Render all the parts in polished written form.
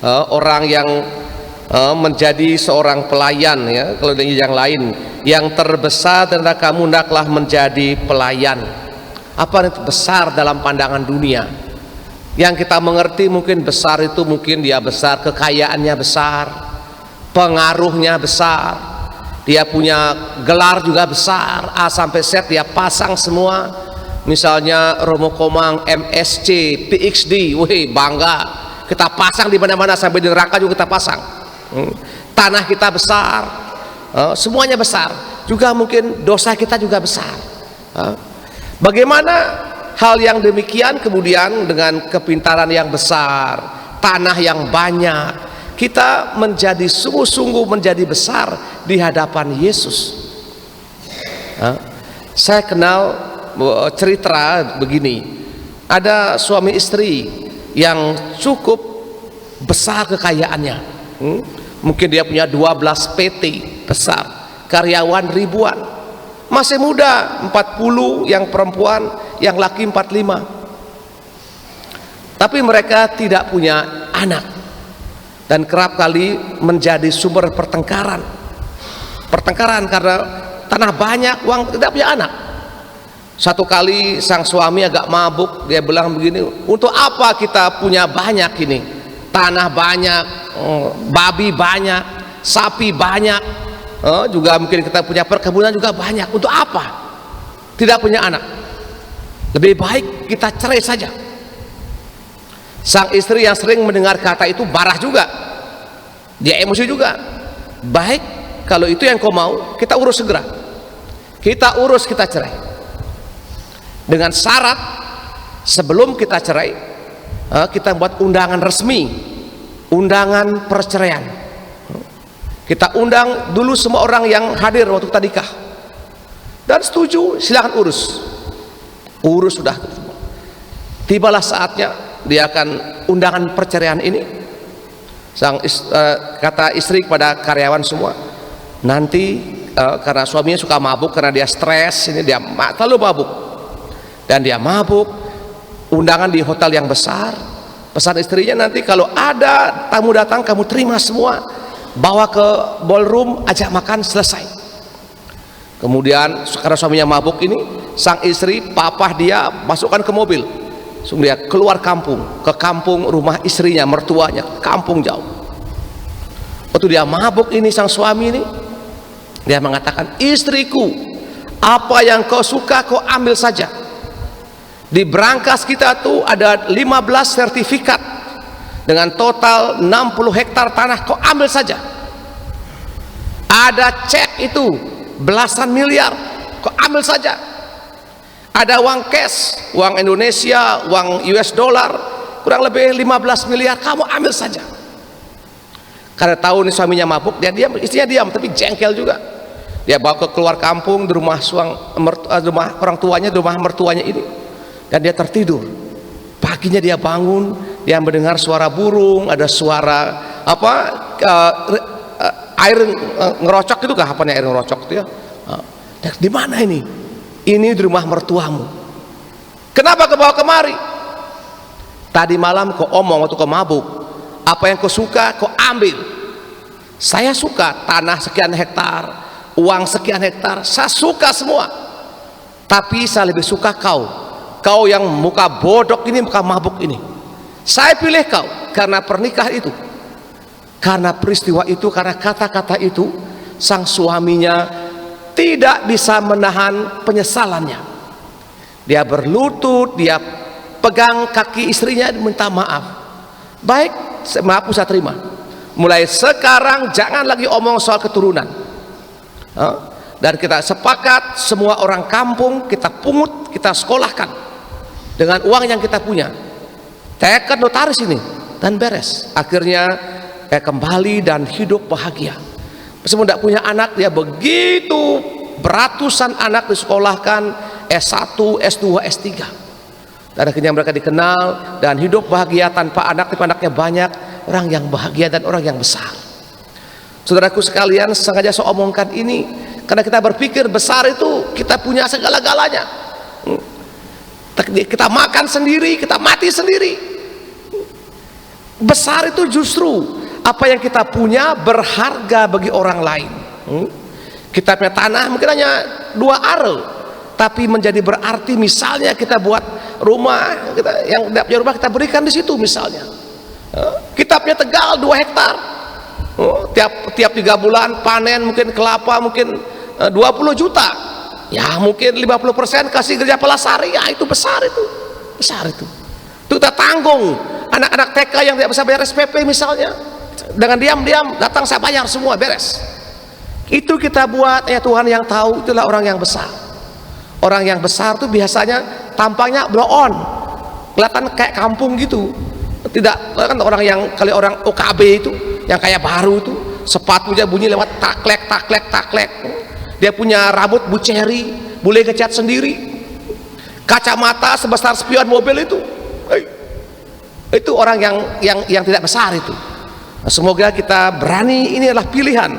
orang yang menjadi seorang pelayan, ya. Kalau yang lain, yang terbesar adalah kamu hendaklah menjadi pelayan. Apa itu besar dalam pandangan dunia? Yang kita mengerti mungkin besar itu mungkin dia besar, kekayaannya besar, pengaruhnya besar, dia punya gelar juga besar, A sampai Z dia pasang semua. Misalnya Romo Komang MSc PhD, wih bangga, kita pasang di mana-mana, sampai di neraka juga kita pasang. Tanah kita besar, semuanya besar. Juga mungkin dosa kita juga besar. Bagaimana hal yang demikian kemudian dengan kepintaran yang besar, tanah yang banyak, kita menjadi sungguh-sungguh menjadi besar di hadapan Yesus. Saya kenal cerita begini, ada suami istri yang cukup besar kekayaannya, mungkin dia punya 12 PT besar, karyawan ribuan, masih muda 40, yang perempuan, yang laki 45, tapi mereka tidak punya anak, dan kerap kali menjadi sumber pertengkaran karena tanah banyak, uang, tidak punya anak. Satu kali sang suami agak mabuk, dia bilang begini, untuk apa kita punya banyak ini, tanah banyak, babi banyak, sapi banyak, juga mungkin kita punya perkebunan juga banyak, untuk apa tidak punya anak? Lebih baik kita cerai saja. Sang istri yang sering mendengar kata itu marah juga, dia emosi juga. Baik, kalau itu yang kau mau, kita urus segera, kita urus, kita cerai. Dengan syarat sebelum kita cerai, kita buat undangan resmi, undangan perceraian. Kita undang dulu semua orang yang hadir waktu kita nikah, dan setuju, silakan urus sudah. Tibalah saatnya dia akan undangan perceraian ini. Kata istri kepada karyawan semua, nanti karena suaminya suka mabuk, karena dia stres, ini dia terlalu mabuk, dan dia mabuk, undangan di hotel yang besar. Pesan istrinya, nanti kalau ada tamu datang kamu terima semua, bawa ke ballroom, ajak makan, selesai. Kemudian karena suaminya mabuk ini, sang istri, papah dia masukkan ke mobil, dia keluar kampung, ke kampung rumah istrinya, mertuanya, kampung jauh. Waktu dia mabuk ini, sang suami ini, dia mengatakan, istriku, apa yang kau suka kau ambil saja. Di brankas kita tuh ada 15 sertifikat dengan total 60 hektar tanah, kau ambil saja. Ada cek itu belasan miliar, kau ambil saja. Ada uang cash, uang Indonesia, uang US dollar, kurang lebih 15 miliar, kamu ambil saja. Karena tahu nih suaminya mabuk, dia diam, istrinya diam, tapi jengkel juga. Dia bawa ke keluar kampung, di rumah rumah orang tuanya, di rumah mertuanya ini. Dan dia tertidur. Paginya dia bangun, dia mendengar suara burung, ada suara apa, air ngerocok itu kah, apa nih air ngerocok itu ya? Di mana ini? Ini di rumah mertuamu. Kenapa kau bawa kemari? Tadi malam kau omong waktu kau mabuk, apa yang kau suka kau ambil. Saya suka tanah sekian hektar, uang sekian hektar, saya suka semua. Tapi saya lebih suka kau yang muka bodok ini, muka mabuk ini. Saya pilih kau karena pernikahan itu, karena peristiwa itu, karena kata-kata itu. Sang suaminya tidak bisa menahan penyesalannya. Dia berlutut, dia pegang kaki istrinya, minta maaf. Baik, maaf, saya terima. Mulai sekarang jangan lagi omong soal keturunan. Dan kita sepakat, semua orang kampung kita pungut, kita sekolahkan dengan uang yang kita punya. Tekad notaris ini, dan beres. Akhirnya kembali dan hidup bahagia. Meskipun tidak punya anak, dia begitu beratusan anak disekolahkan, S1, S2, S3. Dan akhirnya mereka dikenal dan hidup bahagia tanpa anak, tapi anaknya banyak. Orang yang bahagia dan orang yang besar. Saudaraku sekalian, sengaja saya omongkan ini karena kita berpikir besar itu kita punya segala-galanya. Kita makan sendiri, kita mati sendiri. Besar itu justru apa yang kita punya berharga bagi orang lain. Kita punya tanah mungkin hanya 2 are, tapi menjadi berarti. Misalnya kita buat rumah, yang tidak punya rumah kita berikan di situ misalnya. Kita punya Tegal 2 hektar, tiap 3 bulan panen mungkin kelapa mungkin 20 juta, ya mungkin 50% kasih Gereja Pelasari, ya itu besar itu. Itu kita tanggung anak-anak TK yang tidak bisa bayar SPP misalnya, dengan diam-diam datang saya bayar semua, beres. Itu kita buat, ya Tuhan yang tahu. Itulah orang yang besar. Orang yang besar tuh biasanya tampangnya blow on, kelihatan kayak kampung gitu. Tidak kan orang yang kali orang OKB itu yang kayak baru itu, sepatunya bunyi lewat taklek. Dia punya rambut buceri, bule ngecat sendiri, kacamata sebesar spion mobil itu. Itu orang yang tidak besar itu. Semoga kita berani, ini adalah pilihan,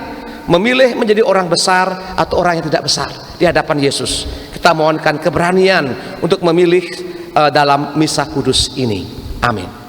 memilih menjadi orang besar atau orang yang tidak besar di hadapan Yesus. Kita mohonkan keberanian untuk memilih dalam misa kudus ini. Amin.